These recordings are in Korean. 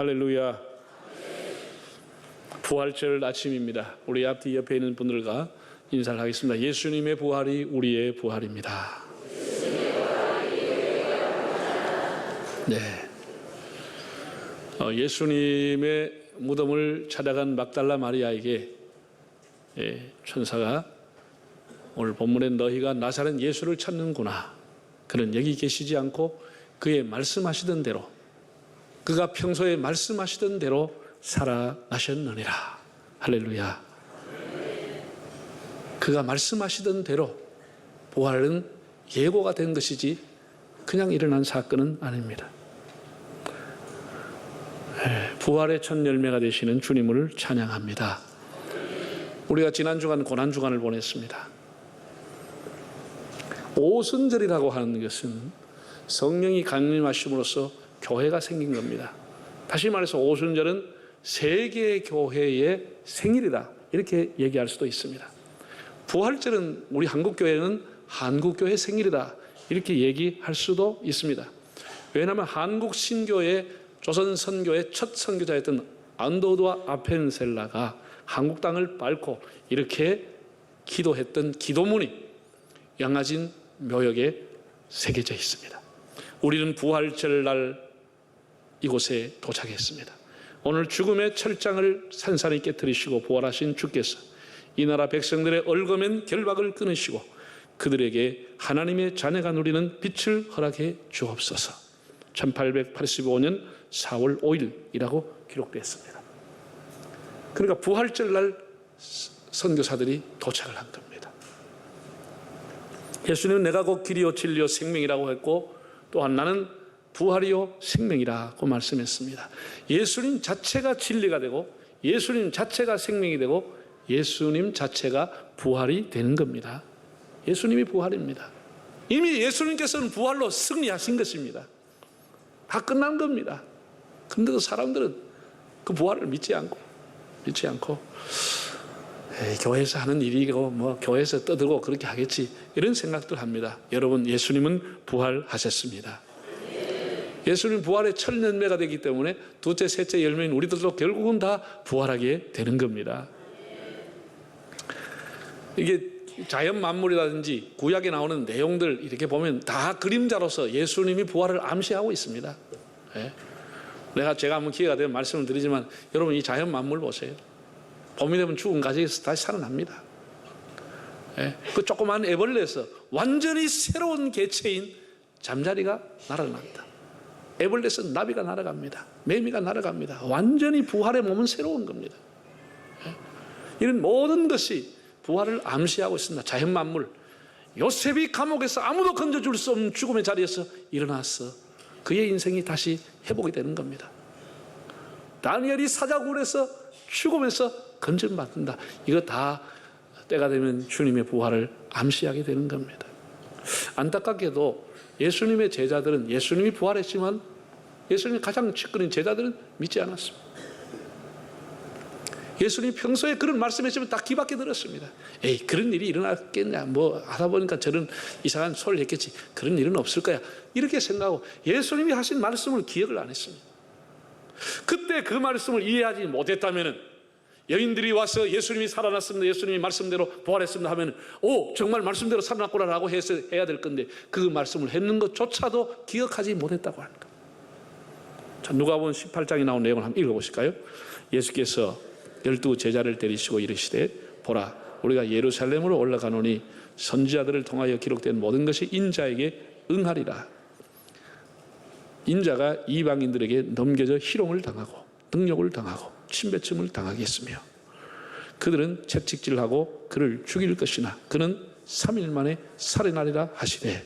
할렐루야. 부활절 아침입니다. 우리 앞뒤 옆에 있는 분들과 인사를 하겠습니다. 예수님의 부활이 우리의 부활입니다. 네. 예수님의 무덤을 찾아간 막달라 마리아에게 천사가 오늘 본문에 너희가 나사렛 예수를 찾는구나. 그는 여기 계시지 않고 그의 말씀하시던 대로, 그가 평소에 말씀하시던 대로 살아나셨느니라. 할렐루야. 그가 말씀하시던 대로 부활은 예고가 된 것이지 그냥 일어난 사건은 아닙니다. 부활의 첫 열매가 되시는 주님을 찬양합니다. 우리가 지난 주간 고난 주간을 보냈습니다. 오순절이라고 하는 것은 성령이 강림하심으로써 교회가 생긴 겁니다. 다시 말해서 오순절은 세계 교회의 생일이다, 이렇게 얘기할 수도 있습니다. 부활절은 우리 한국교회는 한국교회 생일이다, 이렇게 얘기할 수도 있습니다. 왜냐하면 한국 신교의 조선 선교의 첫 선교자였던 안도드와 아펜셀라가 한국 땅을 밟고 이렇게 기도했던 기도문이 양화진 묘역에 새겨져 있습니다. 우리는 부활절 날 이곳에 도착했습니다. 오늘 죽음의 철장을 산산히 깨뜨리시고 부활하신 주께서 이 나라 백성들의 얽어맨 결박을 끊으시고 그들에게 하나님의 자녀가 누리는 빛을 허락해 주옵소서. 1885년 4월 5일이라고 기록되었습니다. 그러니까 부활절 날 선교사들이 도착을 한 겁니다. 예수님은 내가 곧 길이요 진리요 생명이라고 했고, 또한 나는 부활이요 생명이라고 말씀했습니다. 예수님 자체가 진리가 되고 예수님 자체가 생명이 되고 예수님 자체가 부활이 되는 겁니다. 예수님이 부활입니다. 이미 예수님께서는 부활로 승리하신 것입니다. 다 끝난 겁니다. 그런데도 사람들은 그 부활을 믿지 않고 교회에서 하는 일이고 뭐 교회에서 떠들고 그렇게 하겠지, 이런 생각들 합니다. 여러분, 예수님은 부활하셨습니다. 예수님 부활의 첫 열매가 되기 때문에 둘째, 셋째 열매인 우리들도 결국은 다 부활하게 되는 겁니다. 이게 자연 만물이라든지 구약에 나오는 내용들 이렇게 보면 다 그림자로서 예수님이 부활을 암시하고 있습니다. 제가 한번 기회가 되면 말씀을 드리지만 여러분, 이 자연 만물 보세요. 봄이 되면 죽은 가지에서 다시 살아납니다. 그 조그만 애벌레에서 완전히 새로운 개체인 잠자리가 날아납니다. 애벌레에서 나비가 날아갑니다. 매미가 날아갑니다. 완전히 부활의 몸은 새로운 겁니다. 이런 모든 것이 부활을 암시하고 있습니다. 자연 만물. 요셉이 감옥에서 아무도 건져줄 수 없는 죽음의 자리에서 일어나서 그의 인생이 다시 회복이 되는 겁니다. 다니엘이 사자굴에서 죽음에서 건져받는다. 이거 다 때가 되면 주님의 부활을 암시하게 되는 겁니다. 안타깝게도 예수님의 제자들은 예수님이 부활했지만 예수님이 가장 측근인 제자들은 믿지 않았습니다. 예수님이 평소에 그런 말씀했지만 다 귀 밖에 들었습니다. 에이, 그런 일이 일어났겠냐, 뭐 하다 보니까 저런 이상한 소리를 했겠지, 그런 일은 없을 거야, 이렇게 생각하고 예수님이 하신 말씀을 기억을 안 했습니다. 그때 그 말씀을 이해하지 못했다면 여인들이 와서 예수님이 살아났습니다, 예수님이 말씀대로 부활했습니다 하면 정말 말씀대로 살아났구나라고 해야 될 건데 그 말씀을 했는 것조차도 기억하지 못했다고 하는 겁니다. 자, 누가복음 18장에 나온 내용을 한번 읽어보실까요? 예수께서 12 제자를 데리시고 이르시되 보라, 우리가 예루살렘으로 올라가노니 선지자들을 통하여 기록된 모든 것이 인자에게 응하리라. 인자가 이방인들에게 넘겨져 희롱을 당하고 능욕을 당하고 침뱉음을 당하겠으며 그들은 채찍질하고 그를 죽일 것이나 그는 3일 만에 살아나리라 하시되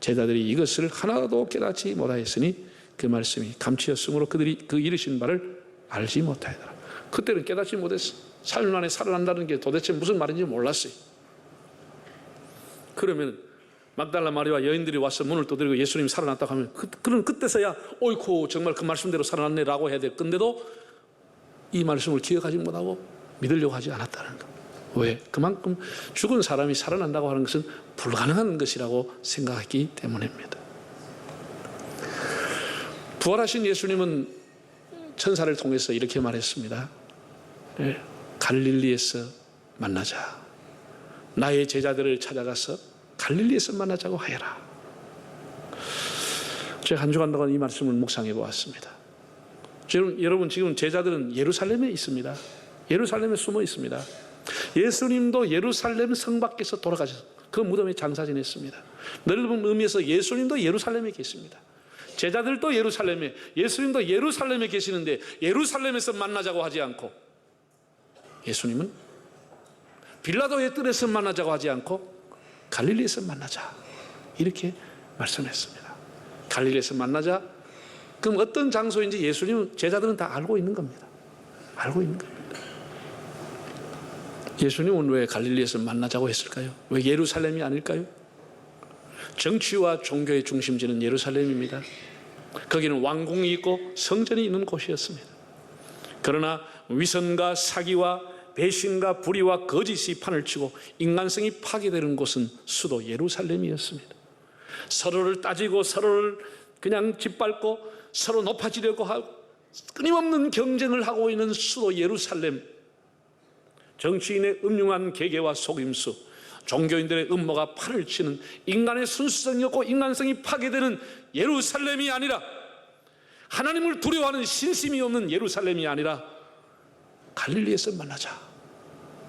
제자들이 이것을 하나도 깨닫지 못하였으니 그 말씀이 감치였으므로 그들이 그 이르신 바를 알지 못하였더라. 그때는 깨닫지 못했어. 3일 만에 살아난다는 게 도대체 무슨 말인지 몰랐어요. 그러면 막달라 마리아와 여인들이 와서 문을 두드리고 예수님이 살아났다고 하면 그는 그때서야 어이쿠 정말 그 말씀대로 살아났네 라고 해야 될 건데도 이 말씀을 기억하지 못하고 믿으려고 하지 않았다는 것. 왜? 그만큼 죽은 사람이 살아난다고 하는 것은 불가능한 것이라고 생각했기 때문입니다. 부활하신 예수님은 천사를 통해서 이렇게 말했습니다. 갈릴리에서 만나자. 나의 제자들을 찾아가서 갈릴리에서 만나자고 하여라. 제가 한 주간 동안 이 말씀을 묵상해 보았습니다. 여러분, 지금 제자들은 예루살렘에 있습니다. 예루살렘에 숨어 있습니다. 예수님도 예루살렘 성 밖에서 돌아가셔서 그 무덤에 장사 지냈습니다. 넓은 의미에서 예수님도 예루살렘에 계십니다. 제자들도 예루살렘에, 예수님도 예루살렘에 계시는데 예루살렘에서 만나자고 하지 않고, 예수님은 빌라도의 뜰에서 만나자고 하지 않고 갈릴리에서 만나자, 이렇게 말씀했습니다. 갈릴리에서 만나자. 그럼 어떤 장소인지 예수님은, 제자들은 다 알고 있는 겁니다. 알고 있는 겁니다. 예수님은 왜 갈릴리에서 만나자고 했을까요? 왜 예루살렘이 아닐까요? 정치와 종교의 중심지는 예루살렘입니다. 거기는 왕궁이 있고 성전이 있는 곳이었습니다. 그러나 위선과 사기와 배신과 불의와 거짓이 판을 치고 인간성이 파괴되는 곳은 수도 예루살렘이었습니다. 서로를 따지고 서로를 그냥 짓밟고 서로 높아지려고 하고 끊임없는 경쟁을 하고 있는 수도 예루살렘. 정치인의 음흉한 계계와 속임수, 종교인들의 음모가 판을 치는 인간의 순수성이 없고 인간성이 파괴되는 예루살렘이 아니라, 하나님을 두려워하는 신심이 없는 예루살렘이 아니라 갈릴리에서 만나자,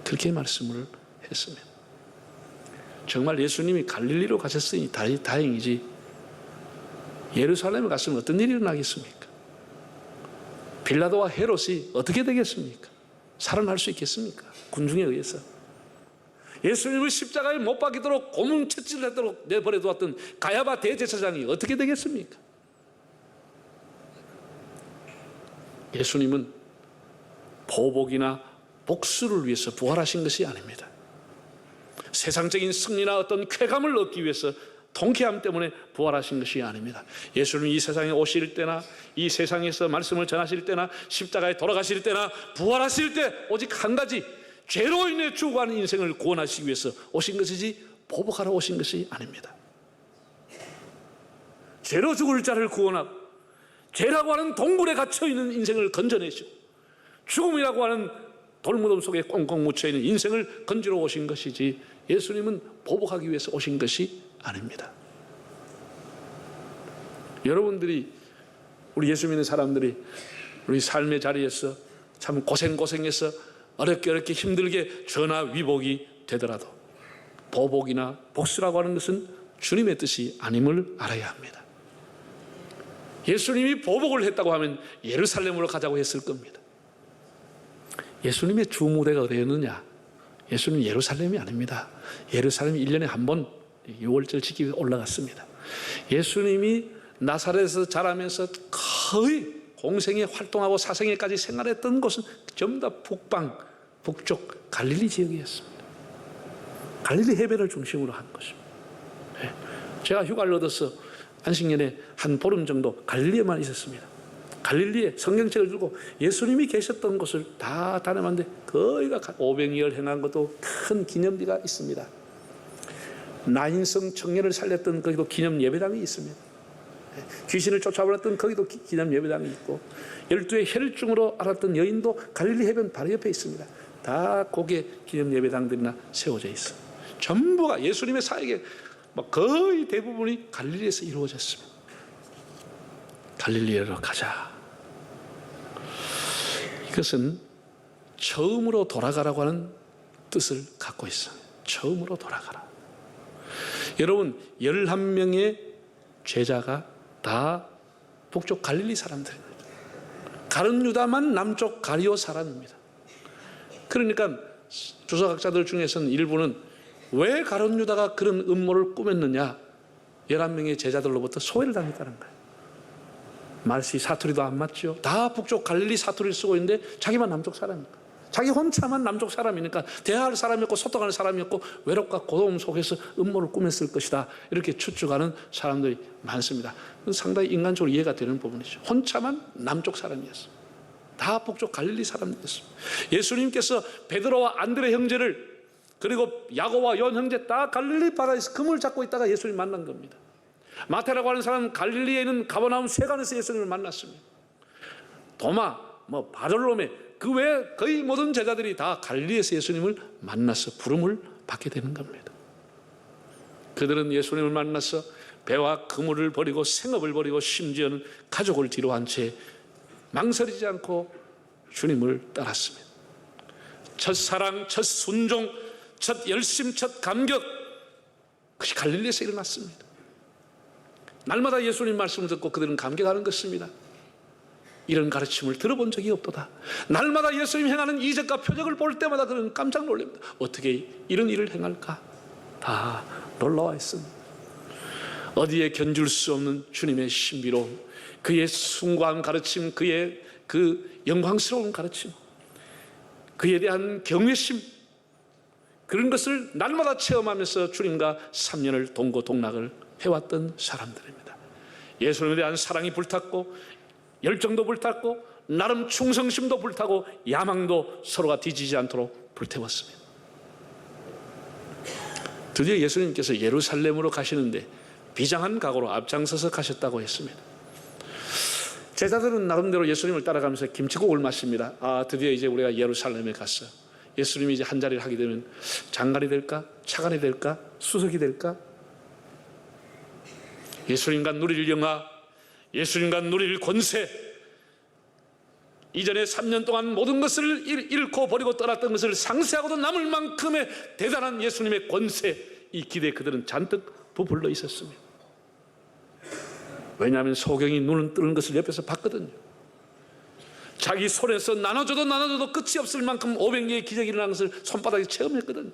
그렇게 말씀을 했습니다. 정말 예수님이 갈릴리로 가셨으니 다행이지, 예루살렘에 갔으면 어떤 일이 일어나겠습니까? 빌라도와 헤롯이 어떻게 되겠습니까? 살아날 수 있겠습니까? 군중에 의해서. 예수님을 십자가에 못 박이도록 고문 채찍을 하도록 내버려 두었던 가야바 대제사장이 어떻게 되겠습니까? 예수님은 보복이나 복수를 위해서 부활하신 것이 아닙니다. 세상적인 승리나 어떤 쾌감을 얻기 위해서, 통쾌함 때문에 부활하신 것이 아닙니다. 예수님이 이 세상에 오실 때나 이 세상에서 말씀을 전하실 때나 십자가에 돌아가실 때나 부활하실 때 오직 한 가지, 죄로 인해 죽어가는 인생을 구원하시기 위해서 오신 것이지 보복하러 오신 것이 아닙니다. 죄로 죽을 자를 구원하고 죄라고 하는 동굴에 갇혀있는 인생을 건져내시고 죽음이라고 하는 돌무덤 속에 꽁꽁 묻혀있는 인생을 건지러 오신 것이지, 예수님은 보복하기 위해서 오신 것이 아닙니다. 여러분들이, 우리 예수 믿는 사람들이 우리 삶의 자리에서 참 고생해서 어렵게 힘들게 전화 위복이 되더라도 보복이나 복수라고 하는 것은 주님의 뜻이 아님을 알아야 합니다. 예수님이 보복을 했다고 하면 예루살렘으로 가자고 했을 겁니다. 예수님의 주무대가 어디였느냐? 예수님 예루살렘이 아닙니다. 예루살렘이 1년에 한 번 유월절 지키기 위해 올라갔습니다. 예수님이 나사렛에서 자라면서 거의 공생에 활동하고 사생애까지 생활했던 곳은 전부 다 북방, 북쪽 갈릴리 지역이었습니다. 갈릴리 해변을 중심으로 한 것입니다. 제가 휴가를 얻어서 안식년에 한 보름 정도 갈릴리에만 있었습니다. 갈릴리에 성경책을 들고 예수님이 계셨던 곳을 다 다녀봤는데 거의가 500여 행한 것도 큰 기념비가 있습니다. 나인성 청년을 살렸던 거기도 기념 예배당이 있습니다. 귀신을 쫓아버렸던 거기도 기념 예배당이 있고, 12의 혈중으로 알았던 여인도 갈릴리 해변 바로 옆에 있습니다. 다 거기에 기념 예배당들이나 세워져 있어. 전부가 예수님의 사역의 거의 대부분이 갈릴리에서 이루어졌습니다. 갈릴리로 가자. 이것은 처음으로 돌아가라고 하는 뜻을 갖고 있어요. 처음으로 돌아가라. 여러분, 11명의 제자가 다 북쪽 갈릴리 사람들입니다. 가룟 유다만 남쪽 가리오 사람입니다. 그러니까 주석학자들 중에서는 일부는 왜 가룟 유다가 그런 음모를 꾸몄느냐, 11명의 제자들로부터 소외를 당했다는 거예요. 말씨 사투리도 안 맞죠. 다 북쪽 갈릴리 사투리를 쓰고 있는데 자기만 남쪽 사람이니까, 자기 혼자만 남쪽 사람이니까 대화할 사람이 없고 소통할 사람이 없고 외롭과 고독 속에서 음모를 꾸몄을 것이다, 이렇게 추측하는 사람들이 많습니다. 상당히 인간적으로 이해가 되는 부분이죠. 혼자만 남쪽 사람이었어요. 다 북쪽 갈릴리 사람이었습니다. 예수님께서 베드로와 안드레 형제를, 그리고 야고보와 요한 형제 다 갈릴리 바다에서 그물 잡고 있다가 예수님 만난 겁니다. 마태라고 하는 사람은 갈릴리에 있는 가버나움 세관에서 예수님을 만났습니다. 도마, 바돌로메, 그 외에 거의 모든 제자들이 다 갈릴리에서 예수님을 만나서 부름을 받게 되는 겁니다. 그들은 예수님을 만나서 배와 그물을 버리고 생업을 버리고 심지어는 가족을 뒤로 한 채 망설이지 않고 주님을 따랐습니다. 첫 사랑, 첫 순종, 첫 열심, 첫 감격, 그것이 갈릴리에서 일어났습니다. 날마다 예수님 말씀을 듣고 그들은 감격하는 것입니다. 이런 가르침을 들어본 적이 없도다. 날마다 예수님 행하는 이적과 표적을 볼 때마다 그는 깜짝 놀랍니다. 어떻게 이런 일을 행할까? 다 놀라워 했습니다. 어디에 견줄 수 없는 주님의 신비로움, 그의 숭고한 가르침, 그의 그 영광스러운 가르침, 그에 대한 경외심, 그런 것을 날마다 체험하면서 주님과 3년을 동고동락을 해왔던 사람들입니다. 예수님에 대한 사랑이 불탔고 열정도 불탔고 나름 충성심도 불타고 야망도 서로가 뒤지지 않도록 불태웠습니다. 드디어 예수님께서 예루살렘으로 가시는데 비장한 각오로 앞장서서 가셨다고 했습니다. 제자들은 나름대로 예수님을 따라가면서 김치국을 마십니다. 드디어 이제 우리가 예루살렘에 갔어. 예수님이 이제 한 자리를 하게 되면 장관이 될까? 차관이 될까? 수석이 될까? 예수님과 누릴 영화, 예수님과 누릴 권세, 이전에 3년 동안 모든 것을 잃고 버리고 떠났던 것을 상쇄하고도 남을 만큼의 대단한 예수님의 권세, 이 기대에 그들은 잔뜩 부풀러 있었습니다. 왜냐하면 소경이 눈을 뜨는 것을 옆에서 봤거든요. 자기 손에서 나눠줘도 끝이 없을 만큼 500개의 기적이 일어나는 것을 손바닥에 체험했거든요.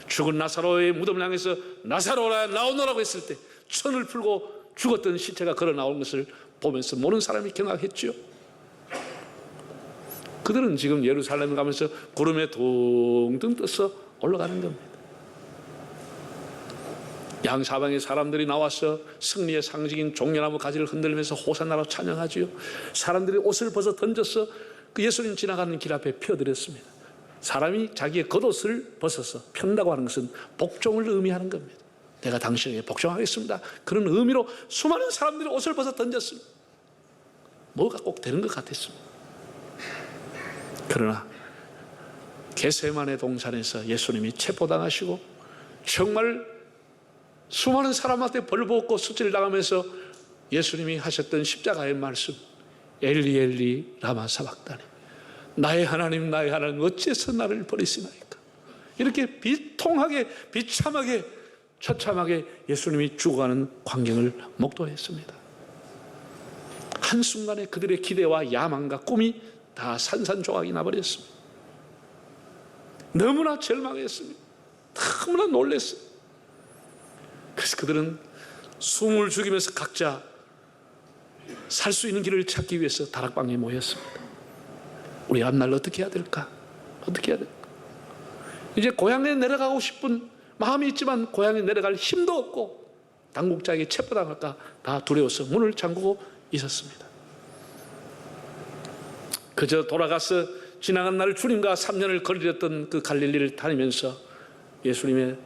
죽은 나사로의 무덤을 향해서 나사로라 나오너라고 했을 때 천을 풀고 죽었던 시체가 걸어 나오는 것을 보면서 모르는 사람이 경악했죠. 그들은 지금 예루살렘에 가면서 구름에 둥둥 떠서 올라가는 겁니다. 양사방의 사람들이 나와서 승리의 상징인 종려나무 가지를 흔들면서 호산나라고 찬양하지요. 사람들이 옷을 벗어 던져서 그 예수님 지나가는 길 앞에 펴드렸습니다. 사람이 자기의 겉옷을 벗어서 편다고 하는 것은 복종을 의미하는 겁니다. 내가 당신에게 복종하겠습니다. 그런 의미로 수많은 사람들이 옷을 벗어 던졌습니다. 뭐가 꼭 되는 것 같았습니다. 그러나 겟세마네 동산에서 예수님이 체포당하시고 정말 수많은 사람한테 벌받고 수치를 당하면서 예수님이 하셨던 십자가의 말씀, 엘리 엘리 라마 사박다니, 나의 하나님 나의 하나님 어째서 나를 버리시나이까. 이렇게 비통하게 비참하게 처참하게 예수님이 죽어가는 광경을 목도했습니다. 한순간에 그들의 기대와 야망과 꿈이 다 산산조각이 나버렸습니다. 너무나 절망했습니다. 너무나 놀랐어요. 그래서 그들은 숨을 죽이면서 각자 살 수 있는 길을 찾기 위해서 다락방에 모였습니다. 우리 앞날 어떻게 해야 될까? 어떻게 해야 될까? 이제 고향에 내려가고 싶은 마음이 있지만 고향에 내려갈 힘도 없고 당국자에게 체포당할까 다 두려워서 문을 잠그고 있었습니다. 그저 돌아가서 지나간 날 주님과 3년을 거리렸던 그 갈릴리를 다니면서 예수님의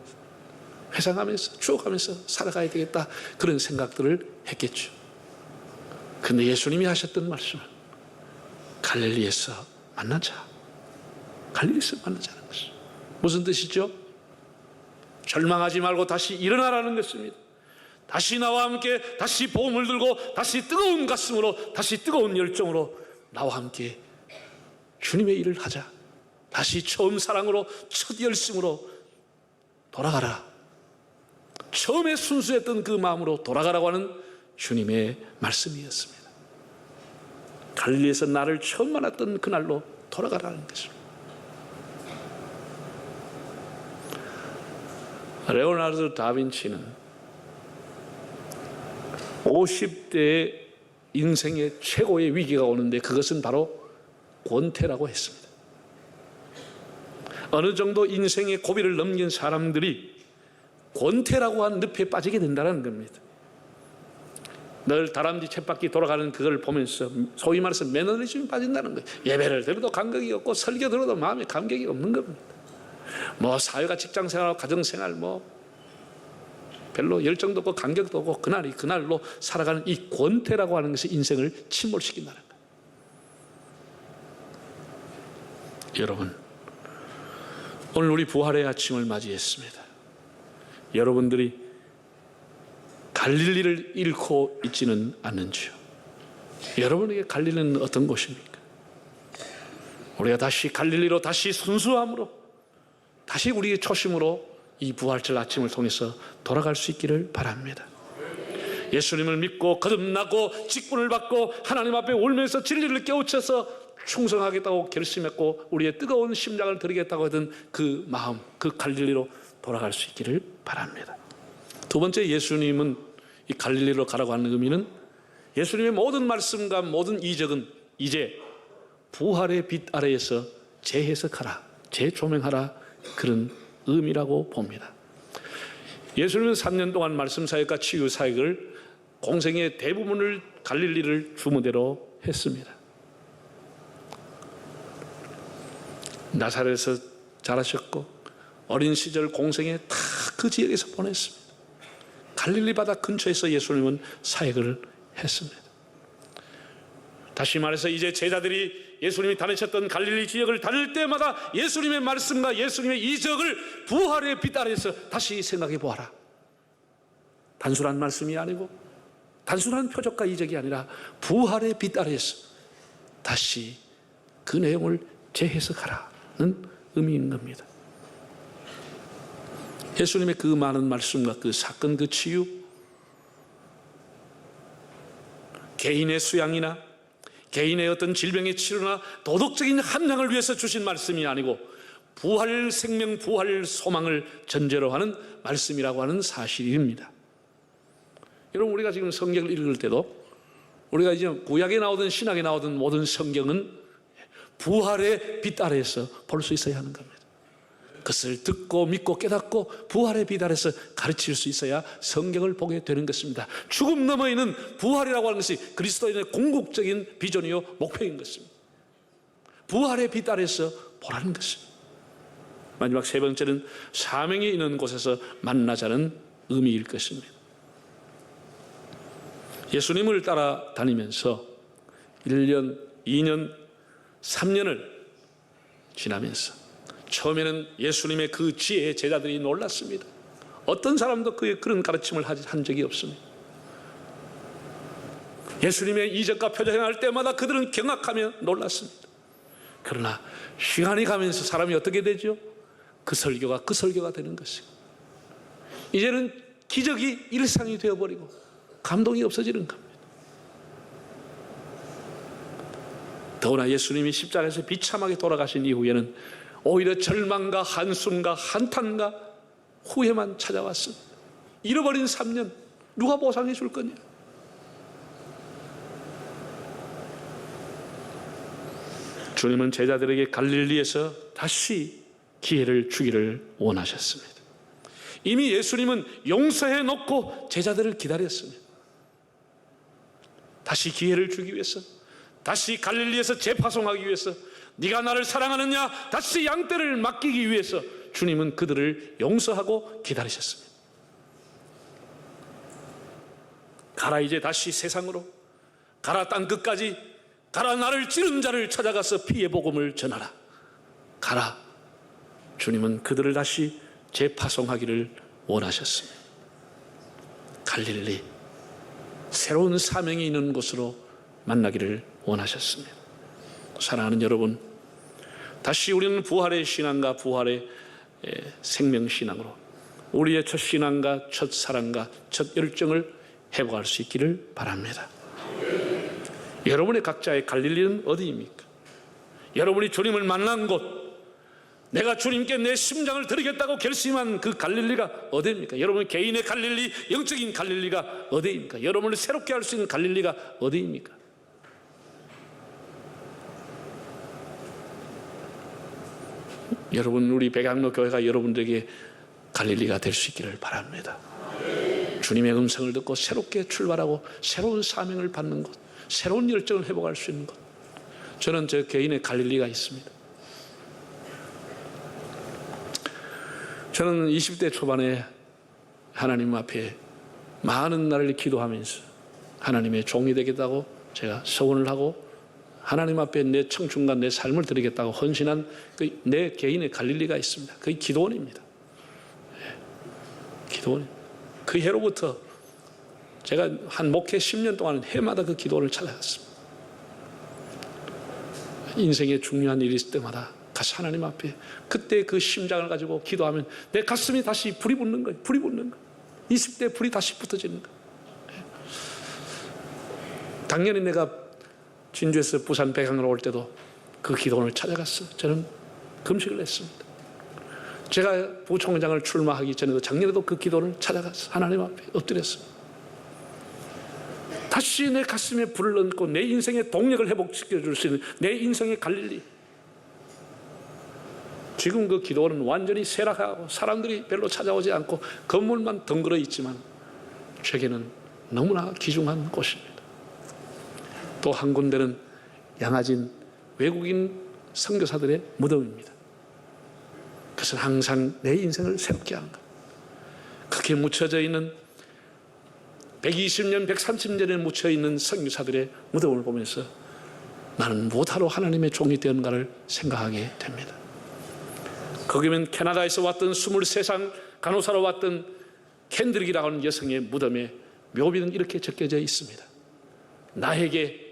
회상하면서 추억하면서 살아가야 되겠다, 그런 생각들을 했겠죠. 그런데 예수님이 하셨던 말씀은 갈릴리에서 만나자, 갈릴리에서 만나자는 것이죠. 무슨 뜻이죠? 절망하지 말고 다시 일어나라는 것입니다. 다시 나와 함께 다시 복음을 들고 다시 뜨거운 가슴으로 다시 뜨거운 열정으로 나와 함께 주님의 일을 하자. 다시 처음 사랑으로 첫 열심으로 돌아가라. 처음에 순수했던 그 마음으로 돌아가라고 하는 주님의 말씀이었습니다. 갈릴리에서 나를 처음 만났던 그날로 돌아가라는 것입니다. 레오나르도 다빈치는 50대의 인생의 최고의 위기가 오는데 그것은 바로 권태라고 했습니다. 어느 정도 인생의 고비를 넘긴 사람들이 권태라고 한 늪에 빠지게 된다는 겁니다. 늘 다람쥐 쳇바퀴 돌아가는 그걸 보면서 소위 말해서 매너리즘이 빠진다는 거예요. 예배를 들어도 감격이 없고 설교 들어도 마음에 감격이 없는 겁니다. 뭐 사회가 직장생활, 가정생활 뭐 별로 열정도 없고 감격도 없고 그날이 그날로 살아가는 이 권태라고 하는 것이 인생을 침몰시킨다는 거예요. 여러분, 오늘 우리 부활의 아침을 맞이했습니다. 여러분들이 갈릴리를 잃고 있지는 않는지요? 여러분에게 갈릴리는 어떤 곳입니까? 우리가 다시 갈릴리로, 다시 순수함으로, 다시 우리의 초심으로 이 부활절 아침을 통해서 돌아갈 수 있기를 바랍니다. 예수님을 믿고 거듭나고 직분을 받고 하나님 앞에 울면서 진리를 깨우쳐서 충성하겠다고 결심했고 우리의 뜨거운 심장을 드리겠다고 하던 그 마음, 그 갈릴리로 돌아갈 수 있기를 바랍니다. 두 번째, 예수님은 이 갈릴리로 가라고 하는 의미는 예수님의 모든 말씀과 모든 이적은 이제 부활의 빛 아래에서 재해석하라, 재조명하라, 그런 의미라고 봅니다. 예수님은 3년 동안 말씀 사역과 치유 사역을 공생의 대부분을 갈릴리를 주무대로 했습니다. 나사렛에서 자라셨고 어린 시절 공생에 다 그 지역에서 보냈습니다. 갈릴리 바다 근처에서 예수님은 사역을 했습니다. 다시 말해서 이제 제자들이 예수님이 다니셨던 갈릴리 지역을 다닐 때마다 예수님의 말씀과 예수님의 이적을 부활의 빛 아래에서 다시 생각해 보아라. 단순한 말씀이 아니고 단순한 표적과 이적이 아니라 부활의 빛 아래에서 다시 그 내용을 재해석하라는 의미인 겁니다. 예수님의 그 많은 말씀과 그 사건, 그 치유, 개인의 수양이나 개인의 어떤 질병의 치료나 도덕적인 함량을 위해서 주신 말씀이 아니고 부활 생명, 부활 소망을 전제로 하는 말씀이라고 하는 사실입니다. 여러분, 우리가 지금 성경을 읽을 때도 우리가 이제 구약에 나오든 신약에 나오든 모든 성경은 부활의 빛 아래에서 볼 수 있어야 하는 겁니다. 그것을 듣고 믿고 깨닫고 부활의 빛 아래에서 가르칠 수 있어야 성경을 보게 되는 것입니다. 죽음 너머에 있는 부활이라고 하는 것이 그리스도인의 궁극적인 비전이요 목표인 것입니다. 부활의 빛 아래에서 보라는 것입니다. 마지막 세 번째는 사명이 있는 곳에서 만나자는 의미일 것입니다. 예수님을 따라다니면서 1년, 2년, 3년을 지나면서 처음에는 예수님의 그 지혜에 제자들이 놀랐습니다. 어떤 사람도 그런 가르침을 한 적이 없습니다. 예수님의 이적과 표적 행할 때마다 그들은 경악하며 놀랐습니다. 그러나 시간이 가면서 사람이 어떻게 되죠? 그 설교가 되는 것이고 이제는 기적이 일상이 되어버리고 감동이 없어지는 겁니다. 더구나 예수님이 십자가에서 비참하게 돌아가신 이후에는 오히려 절망과 한숨과 한탄과 후회만 찾아왔습니다. 잃어버린 3년 누가 보상해 줄 거냐? 주님은 제자들에게 갈릴리에서 다시 기회를 주기를 원하셨습니다. 이미 예수님은 용서해 놓고 제자들을 기다렸습니다. 다시 기회를 주기 위해서, 다시 갈릴리에서 재파송하기 위해서, 네가 나를 사랑하느냐 다시 양떼를 맡기기 위해서 주님은 그들을 용서하고 기다리셨습니다. 가라, 이제 다시 세상으로 가라, 땅 끝까지 가라, 나를 찌른 자를 찾아가서 피의 복음을 전하라. 가라. 주님은 그들을 다시 재파송하기를 원하셨습니다. 갈릴리, 새로운 사명이 있는 곳으로 만나기를 원하셨습니다. 사랑하는 여러분, 다시 우리는 부활의 신앙과 부활의 생명신앙으로 우리의 첫 신앙과 첫 사랑과 첫 열정을 회복할 수 있기를 바랍니다. 여러분의 각자의 갈릴리는 어디입니까? 여러분이 주님을 만난 곳, 내가 주님께 내 심장을 드리겠다고 결심한 그 갈릴리가 어디입니까? 여러분 개인의 갈릴리, 영적인 갈릴리가 어디입니까? 여러분을 새롭게 할 수 있는 갈릴리가 어디입니까? 여러분, 우리 백양로 교회가 여러분들에게 갈릴리가 될 수 있기를 바랍니다. 주님의 음성을 듣고 새롭게 출발하고 새로운 사명을 받는 것, 새로운 열정을 회복할 수 있는 것. 저는 저 개인의 갈릴리가 있습니다. 저는 20대 초반에 하나님 앞에 많은 날을 기도하면서 하나님의 종이 되겠다고 제가 서원을 하고 하나님 앞에 내 청춘과 내 삶을 드리겠다고 헌신한 내 개인의 갈릴리가 있습니다. 그게 기도원입니다. 기도원. 그 해로부터 제가 한 목회 10년 동안 해마다 그 기도원을 찾아갔습니다. 인생에 중요한 일이 있을 때마다 가서 하나님 앞에 그때 그 심장을 가지고 기도하면 내 가슴이 다시 불이 붙는 거예요. 불이 붙는 거예요. 20대 불이 다시 붙어지는 거예요. 당연히 내가 진주에서 부산 백양으로 올 때도 그 기도원을 찾아갔어. 저는 금식을 했습니다. 제가 부총장을 출마하기 전에도 작년에도 그 기도원을 찾아갔어. 하나님 앞에 엎드렸습니다. 다시 내 가슴에 불을 얹고 내 인생의 동력을 회복시켜줄 수 있는 내 인생의 갈릴리. 지금 그 기도원은 완전히 쇠락하고 사람들이 별로 찾아오지 않고 건물만 덩그러 있지만 제게는 너무나 귀중한 곳입니다. 또 한 군데는 양아진 외국인 선교사들의 무덤입니다. 그것은 항상 내 인생을 새롭게 하는 것. 그렇게 묻혀져 있는 120년, 130년에 묻혀있는 선교사들의 무덤을 보면서 나는 무엇하러 하나님의 종이 되었는가를 생각하게 됩니다. 거기면 캐나다에서 왔던 23살 간호사로 왔던 캔드릭이라고 하는 여성의 무덤에 묘비는 이렇게 적혀져 있습니다. 나에게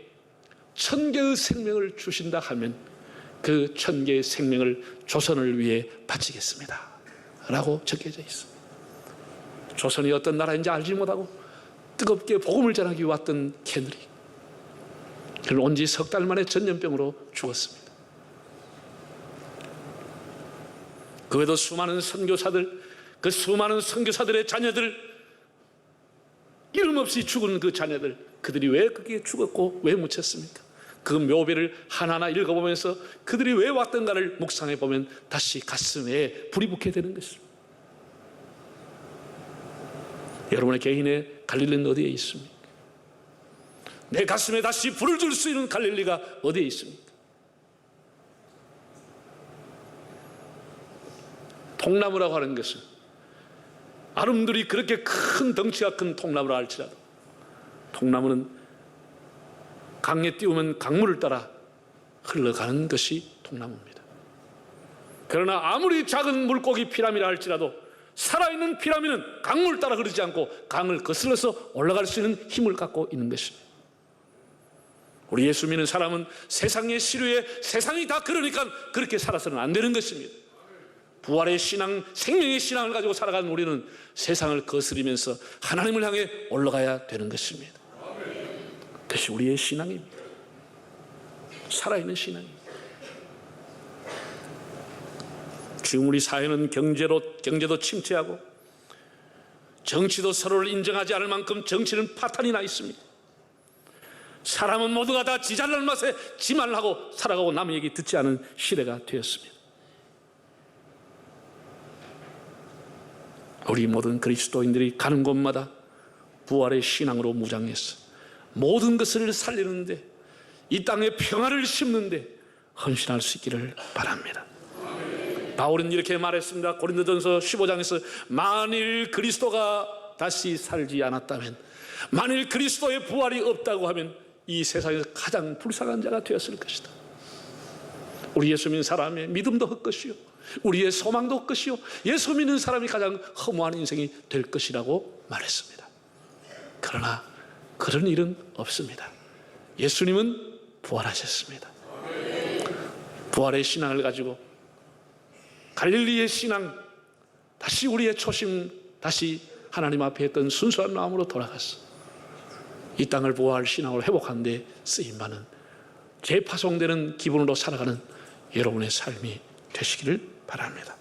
1000개의 생명을 주신다 하면 그 1000개의 생명을 조선을 위해 바치겠습니다 라고 적혀져 있습니다. 조선이 어떤 나라인지 알지 못하고 뜨겁게 복음을 전하기 위해 왔던 캔드릭, 그는 온 지 석 달 만에 전염병으로 죽었습니다. 그 외에도 수많은 선교사들, 그 수많은 선교사들의 자녀들, 이름 없이 죽은 그 자녀들, 그들이 왜 거기에 죽었고 왜 묻혔습니까? 그 묘비를 하나하나 읽어보면서 그들이 왜 왔던가를 묵상해 보면 다시 가슴에 불이 붙게 되는 것입니다. 여러분의 개인의 갈릴리는 어디에 있습니까? 내 가슴에 다시 불을 줄 수 있는 갈릴리가 어디에 있습니까? 통나무라고 하는 것은 아름들이 그렇게 큰 덩치가 큰 통나무라 할지라도 통나무는 강에 띄우면 강물을 따라 흘러가는 것이 통나무입니다. 그러나 아무리 작은 물고기 피라미라 할지라도 살아있는 피라미는 강물을 따라 흐르지 않고 강을 거슬러서 올라갈 수 있는 힘을 갖고 있는 것입니다. 우리 예수 믿는 사람은 세상의 시류에 세상이 다 그러니까 그렇게 살아서는 안 되는 것입니다. 부활의 신앙, 생명의 신앙을 가지고 살아가는 우리는 세상을 거스리면서 하나님을 향해 올라가야 되는 것입니다. 그것이 우리의 신앙입니다. 살아있는 신앙입니다. 지금 우리 사회는 경제도 침체하고 정치도 서로를 인정하지 않을 만큼 정치는 파탄이 나 있습니다. 사람은 모두가 다 지 잘난 맛에 지 말을 하고 살아가고 남의 얘기 듣지 않은 시대가 되었습니다. 우리 모든 그리스도인들이 가는 곳마다 부활의 신앙으로 무장했어 모든 것을 살리는데, 이 땅에 평화를 심는데 헌신할 수 있기를 바랍니다. 바울은 이렇게 말했습니다. 고린도전서 15장에서 만일 그리스도가 다시 살지 않았다면, 만일 그리스도의 부활이 없다고 하면 이 세상에서 가장 불쌍한 자가 되었을 것이다. 우리 예수 믿는 사람의 믿음도 헛것이요, 우리의 소망도 헛것이요, 예수 믿는 사람이 가장 허무한 인생이 될 것이라고 말했습니다. 그러나 그런 일은 없습니다. 예수님은 부활하셨습니다. 부활의 신앙을 가지고 갈릴리의 신앙, 다시 우리의 초심, 다시 하나님 앞에 했던 순수한 마음으로 돌아갔어. 이 땅을 보호할 신앙을 회복하는 데 쓰임받는, 재파송되는 기분으로 살아가는 여러분의 삶이 되시기를 바랍니다.